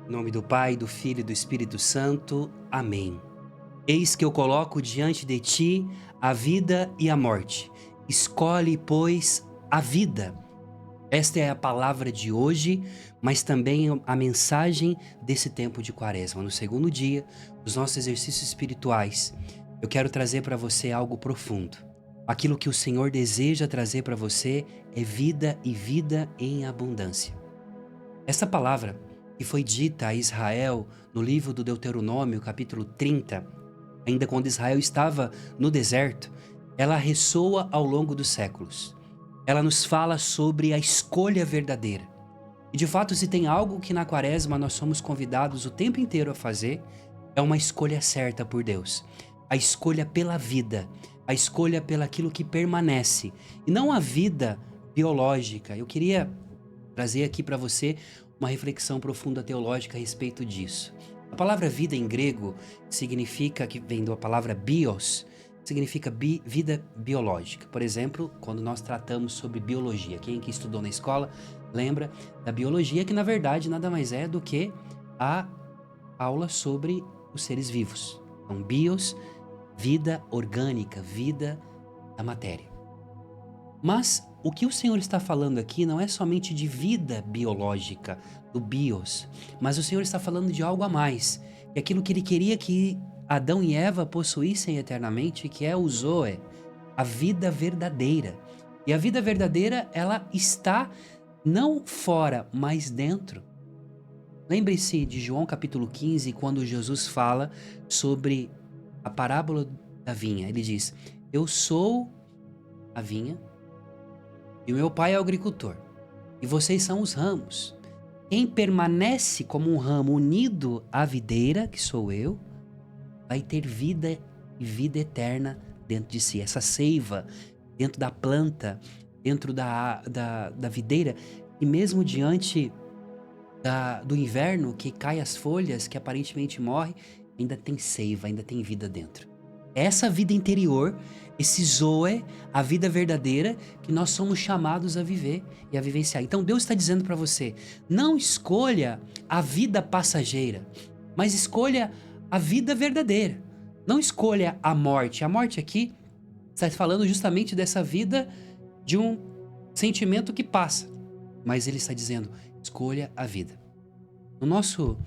Em nome do Pai, do Filho e do Espírito Santo. Amém. Eis que eu coloco diante de ti a vida e a morte. Escolhe, pois, a vida. Esta é a palavra de hoje, mas também a mensagem desse tempo de Quaresma. No segundo dia dos nossos exercícios espirituais, eu quero trazer para você algo profundo. Aquilo que o Senhor deseja trazer para você é vida e vida em abundância. Essa palavra que foi dita a Israel no livro do Deuteronômio, capítulo 30, ainda quando Israel estava no deserto, ela ressoa ao longo dos séculos. Ela nos fala sobre a escolha verdadeira. E de fato, se tem algo que na Quaresma nós somos convidados o tempo inteiro a fazer, é uma escolha certa por Deus. A escolha pela vida, a escolha pelaquilo que permanece, e não a vida biológica. Eu queria trazer aqui para você uma reflexão profunda teológica a respeito disso. A palavra vida em grego significa, que vem da palavra bios, significa vida biológica. Por exemplo, quando nós tratamos sobre biologia, quem que estudou na escola lembra da biologia, que na verdade nada mais é do que a aula sobre os seres vivos. Então, bios, vida orgânica, vida da matéria. Mas o que o Senhor está falando aqui não é somente de vida biológica, do bios, mas o Senhor está falando de algo a mais. É aquilo que Ele queria que Adão e Eva possuíssem eternamente, que é o Zoe, a vida verdadeira. E a vida verdadeira, ela está não fora, mas dentro. Lembre-se de João capítulo 15, quando Jesus fala sobre a parábola da vinha. Ele diz: eu sou a vinha, e o meu pai é o agricultor, e vocês são os ramos. Quem permanece como um ramo unido à videira, que sou eu, vai ter vida e vida eterna dentro de si. Essa seiva dentro da planta, dentro da videira, e mesmo diante do inverno, que cai as folhas, que aparentemente morre, ainda tem seiva, ainda tem vida dentro. Essa vida interior, esse Zoe, a vida verdadeira, que nós somos chamados a viver e a vivenciar. Então Deus está dizendo para você, não escolha a vida passageira, mas escolha a vida verdadeira. Não escolha a morte. A morte aqui está falando justamente dessa vida de um sentimento que passa. Mas ele está dizendo, escolha a vida. No nosso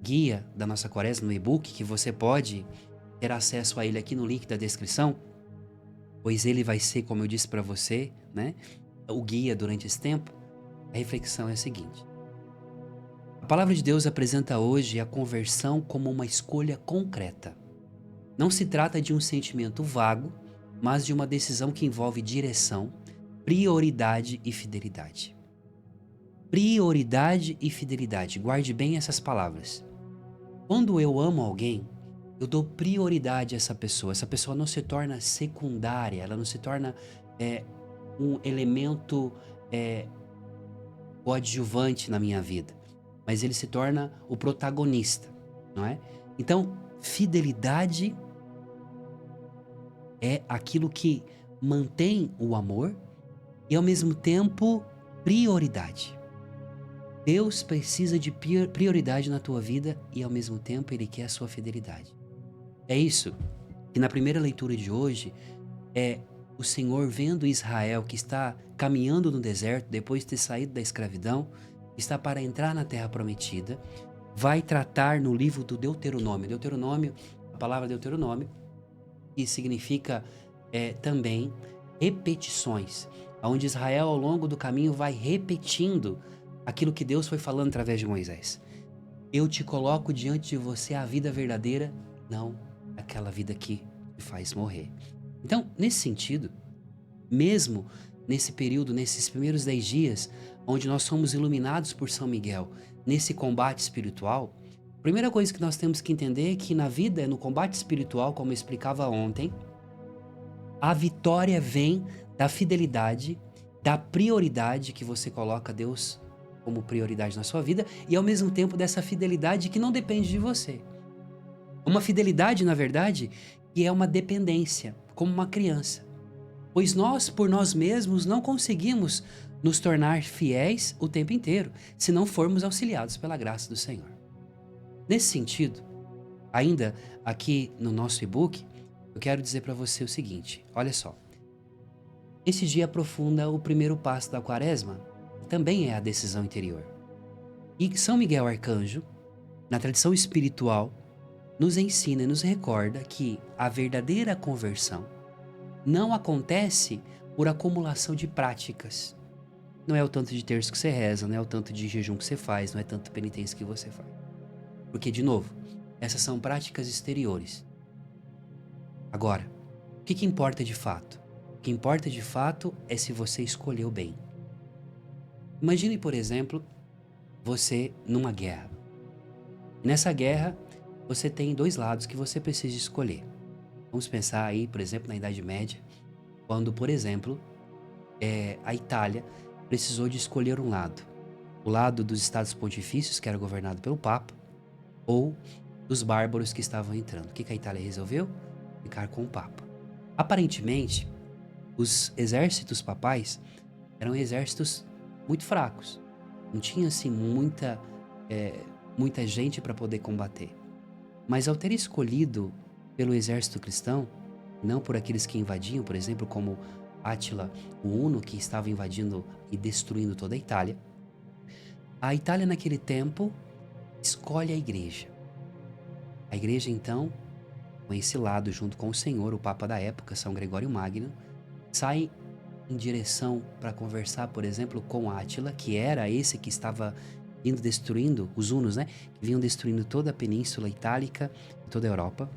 guia da nossa Quaresma, no e-book, que você pode ter acesso a ele aqui no link da descrição, pois ele vai ser, como eu disse para você, né, o guia durante esse tempo. A reflexão é a seguinte: a palavra de Deus apresenta hoje a conversão como uma escolha concreta. Não se trata de um sentimento vago, mas de uma decisão que envolve direção, prioridade e fidelidade. Prioridade e fidelidade. Guarde bem essas palavras. Quando eu amo alguém, eu dou prioridade a essa pessoa. Essa pessoa não se torna secundária, ela não se torna um elemento coadjuvante na minha vida, mas ele se torna o protagonista, não é? Então, fidelidade é aquilo que mantém o amor e, ao mesmo tempo, prioridade. Deus precisa de prioridade na tua vida e, ao mesmo tempo, Ele quer a sua fidelidade. É isso que na primeira leitura de hoje é o Senhor vendo Israel que está caminhando no deserto depois de ter saído da escravidão, está para entrar na terra prometida, vai tratar no livro do Deuteronômio. Deuteronômio, a palavra Deuteronômio, que significa também repetições, onde Israel ao longo do caminho vai repetindo aquilo que Deus foi falando através de Moisés. Eu te coloco diante de você a vida verdadeira, não aquela vida que te faz morrer. Então, nesse sentido, mesmo nesse período, nesses primeiros 10 dias, onde nós somos iluminados por São Miguel, nesse combate espiritual, a primeira coisa que nós temos que entender é que na vida, no combate espiritual, como eu explicava ontem, a vitória vem da fidelidade, da prioridade que você coloca a Deus como prioridade na sua vida e, ao mesmo tempo, dessa fidelidade que não depende de você. Uma fidelidade, na verdade, que é uma dependência, como uma criança. Pois nós, por nós mesmos, não conseguimos nos tornar fiéis o tempo inteiro, se não formos auxiliados pela graça do Senhor. Nesse sentido, ainda aqui no nosso e-book, eu quero dizer para você o seguinte: olha só, esse dia aprofunda o primeiro passo da quaresma, que também é a decisão interior. E São Miguel Arcanjo, na tradição espiritual, nos ensina e nos recorda que a verdadeira conversão não acontece por acumulação de práticas. Não é o tanto de terço que você reza, não é o tanto de jejum que você faz, não é tanto penitência que você faz. Porque, de novo, essas são práticas exteriores. Agora, o que importa de fato? O que importa de fato é se você escolheu bem. Imagine, por exemplo, você numa guerra. E nessa guerra, você tem dois lados que você precisa escolher. Vamos pensar aí, por exemplo, na Idade Média, quando, por exemplo, a Itália precisou de escolher um lado. O lado dos Estados Pontifícios, que era governado pelo Papa, ou dos bárbaros que estavam entrando. O que a Itália resolveu? Ficar com o Papa. Aparentemente, os exércitos papais eram exércitos muito fracos. Não tinha assim muita gente para poder combater. Mas ao ter escolhido pelo exército cristão, não por aqueles que invadiam, por exemplo, como Átila, o Huno, que estava invadindo e destruindo toda a Itália naquele tempo escolhe a igreja. A igreja então, com esse lado, junto com o Senhor, o Papa da época, São Gregório Magno, sai em direção para conversar, por exemplo, com Átila, que era esse que estava indo destruindo, os hunos, né? Que vinham destruindo toda a Península Itálica e toda a Europa.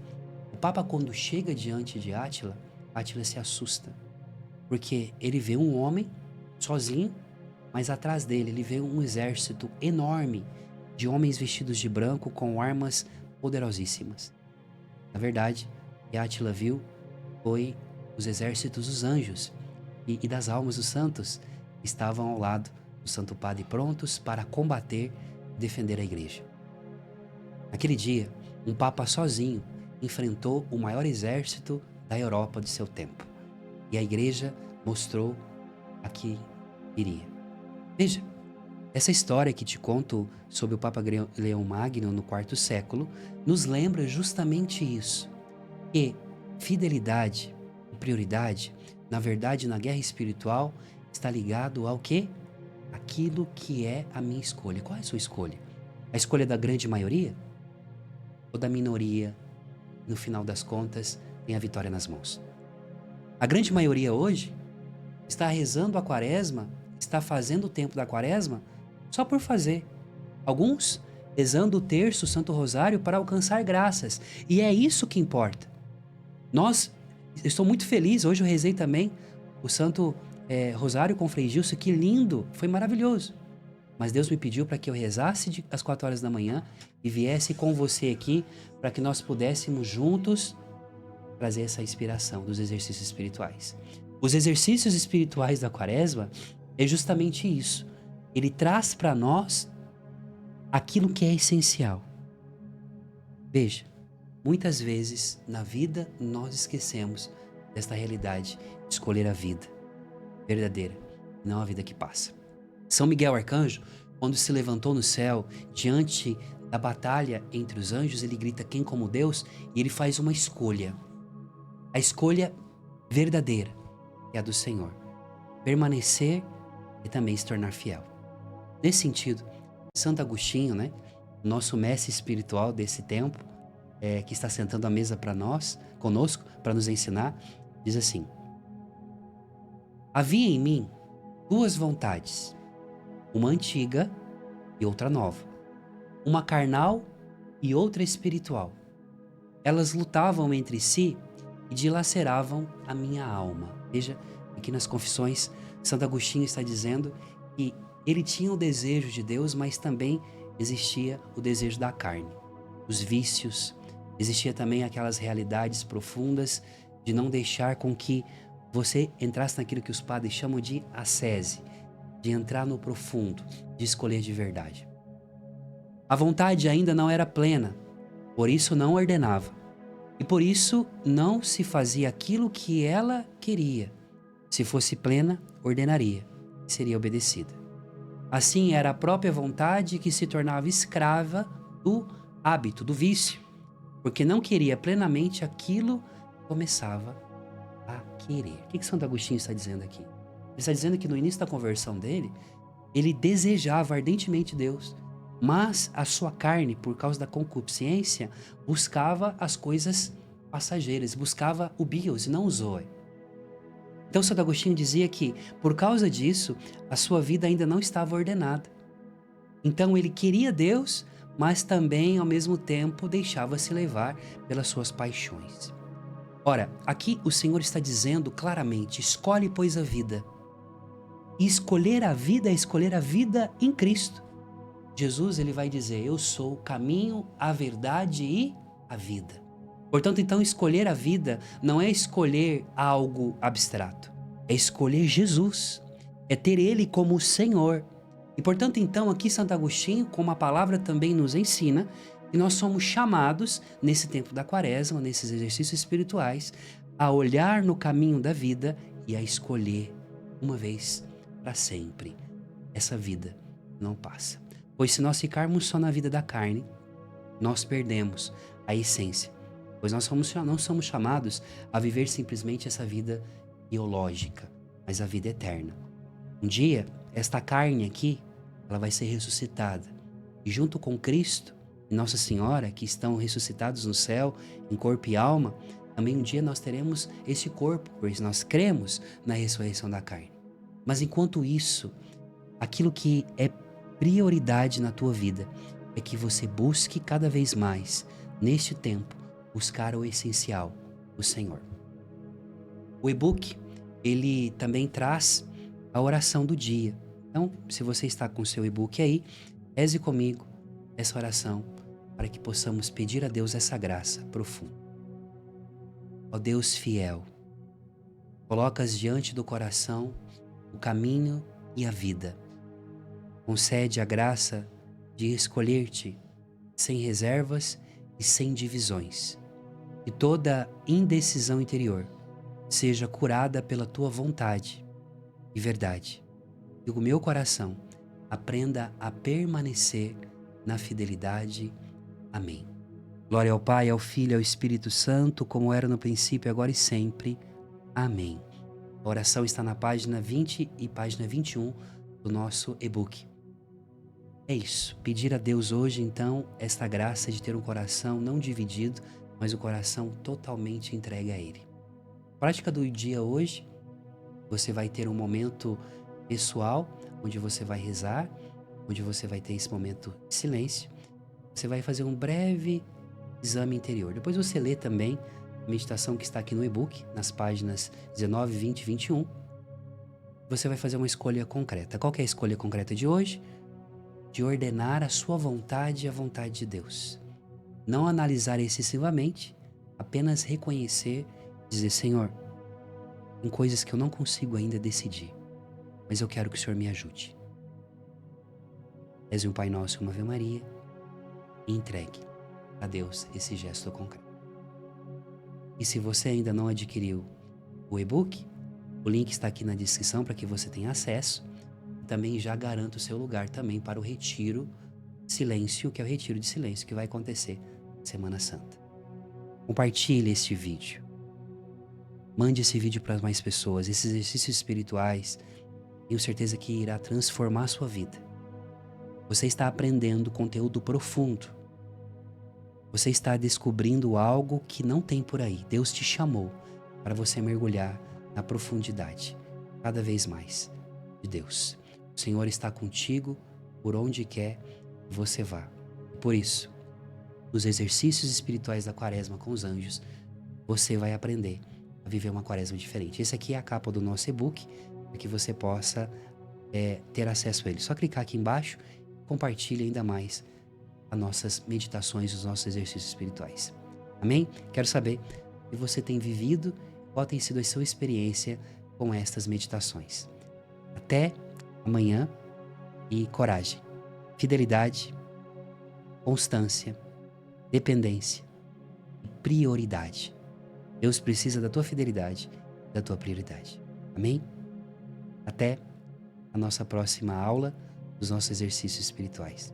O Papa, quando chega diante de Átila, Átila se assusta, porque ele vê um homem sozinho, mas atrás dele ele vê um exército enorme de homens vestidos de branco com armas poderosíssimas. Na verdade, o que Átila viu foi os exércitos dos anjos e das almas dos santos que estavam ao lado do Santo Padre prontos para combater e defender a igreja. Naquele dia, um Papa sozinho enfrentou o maior exército da Europa de seu tempo. E a igreja mostrou a que iria. Veja, essa história que te conto sobre o Papa Leão Magno no quarto século nos lembra justamente isso, que fidelidade e prioridade, na verdade, na guerra espiritual, está ligado ao quê? Aquilo que é a minha escolha. Qual é a sua escolha? A escolha da grande maioria? Ou da minoria? No final das contas, tem a vitória nas mãos. A grande maioria hoje está rezando a quaresma, está fazendo o tempo da quaresma só por fazer. Alguns rezando o terço, o Santo Rosário para alcançar graças. E é isso que importa. Eu estou muito feliz, hoje eu rezei também o Santo Rosário com Frei Gilson, que lindo, foi maravilhoso. Mas Deus me pediu para que eu rezasse às 4 horas da manhã e viesse com você aqui para que nós pudéssemos juntos trazer essa inspiração dos exercícios espirituais. Os exercícios espirituais da quaresma é justamente isso. Ele traz para nós aquilo que é essencial. Veja, muitas vezes na vida nós esquecemos desta realidade de escolher a vida verdadeira, não a vida que passa. São Miguel Arcanjo, quando se levantou no céu diante da batalha entre os anjos, ele grita: quem como Deus? E ele faz uma escolha. A escolha verdadeira é a do Senhor. Permanecer e também se tornar fiel. Nesse sentido, Santo Agostinho, né, nosso mestre espiritual desse tempo, que está sentando à mesa para nós, conosco, para nos ensinar, diz assim: havia em mim duas vontades, uma antiga e outra nova, uma carnal e outra espiritual. Elas lutavam entre si e dilaceravam a minha alma. Veja, aqui nas Confissões, Santo Agostinho está dizendo que ele tinha o desejo de Deus, mas também existia o desejo da carne, os vícios, existia também aquelas realidades profundas de não deixar com que você entrasse naquilo que os padres chamam de ascese, de entrar no profundo, de escolher de verdade. A vontade ainda não era plena, por isso não ordenava, e por isso não se fazia aquilo que ela queria. Se fosse plena, ordenaria, e seria obedecida. Assim era a própria vontade que se tornava escrava do hábito, do vício, porque não queria plenamente aquilo que começava a querer. O que Santo Agostinho está dizendo aqui? Ele está dizendo que no início da conversão dele, ele desejava ardentemente Deus, mas a sua carne, por causa da concupiscência, buscava as coisas passageiras, buscava o bios e não o zoe. Então Santo Agostinho dizia que, por causa disso, a sua vida ainda não estava ordenada. Então ele queria Deus, mas também, ao mesmo tempo, deixava-se levar pelas suas paixões. Ora, aqui o Senhor está dizendo claramente: escolhe, pois, a vida. E escolher a vida é escolher a vida em Cristo. Jesus, ele vai dizer: eu sou o caminho, a verdade e a vida. Portanto, então, escolher a vida não é escolher algo abstrato. É escolher Jesus. É ter Ele como o Senhor. E, portanto, então, aqui Santo Agostinho, como a palavra também nos ensina, que nós somos chamados, nesse tempo da quaresma, nesses exercícios espirituais, a olhar no caminho da vida e a escolher, uma vez para sempre, essa vida não passa. Pois se nós ficarmos só na vida da carne, nós perdemos a essência. Pois nós não somos chamados a viver simplesmente essa vida biológica, mas a vida eterna. Um dia, esta carne aqui, ela vai ser ressuscitada. E junto com Cristo e Nossa Senhora, que estão ressuscitados no céu, em corpo e alma, também um dia nós teremos esse corpo, pois nós cremos na ressurreição da carne. Mas enquanto isso, aquilo que é prioridade na tua vida é que você busque cada vez mais, neste tempo, buscar o essencial, o Senhor. O e-book, ele também traz a oração do dia. Então, se você está com o seu e-book aí, reze comigo essa oração para que possamos pedir a Deus essa graça profunda. Ó Deus fiel, colocas diante do coração o caminho e a vida. Concede a graça de escolher-te sem reservas e sem divisões. E toda indecisão interior seja curada pela tua vontade e verdade. E o meu coração aprenda a permanecer na fidelidade. Amém. Glória ao Pai, ao Filho e ao Espírito Santo, como era no princípio, agora e sempre. Amém. A oração está na página 20 e página 21 do nosso e-book. É isso, pedir a Deus hoje, então, esta graça de ter um coração não dividido, mas o coração totalmente entregue a Ele. Prática do dia hoje, você vai ter um momento pessoal, onde você vai rezar, onde você vai ter esse momento de silêncio. Você vai fazer um breve exame interior. Depois você lê também a meditação que está aqui no e-book, nas páginas 19, 20 e 21. Você vai fazer uma escolha concreta. Qual que é a escolha concreta de hoje? De ordenar a sua vontade e a vontade de Deus. Não analisar excessivamente, apenas reconhecer, dizer: Senhor, tem coisas que eu não consigo ainda decidir, mas eu quero que o Senhor me ajude. Reze um Pai Nosso e uma Ave Maria e entregue a Deus esse gesto concreto. E se você ainda não adquiriu o e-book, o link está aqui na descrição para que você tenha acesso. Também já garanta o seu lugar também para o retiro silêncio, que é o retiro de silêncio que vai acontecer Semana Santa. Compartilhe este vídeo. Mande esse vídeo para mais pessoas. Esses exercícios espirituais, tenho certeza que irá transformar a sua vida. Você está aprendendo conteúdo profundo. Você está descobrindo algo que não tem por aí. Deus te chamou para você mergulhar na profundidade, cada vez mais, de Deus. O Senhor está contigo por onde quer que você vá. Por isso, nos exercícios espirituais da quaresma com os anjos, você vai aprender a viver uma quaresma diferente. Esse aqui é a capa do nosso e-book, para que você possa ter acesso a ele. Só clicar aqui embaixo e compartilhe ainda mais as nossas meditações, os nossos exercícios espirituais. Amém? Quero saber se você tem vivido, qual tem sido a sua experiência com estas meditações. Até amanhã, e coragem, fidelidade, constância, dependência e prioridade. Deus precisa da tua fidelidade, da tua prioridade. Amém? Até a nossa próxima aula dos nossos exercícios espirituais.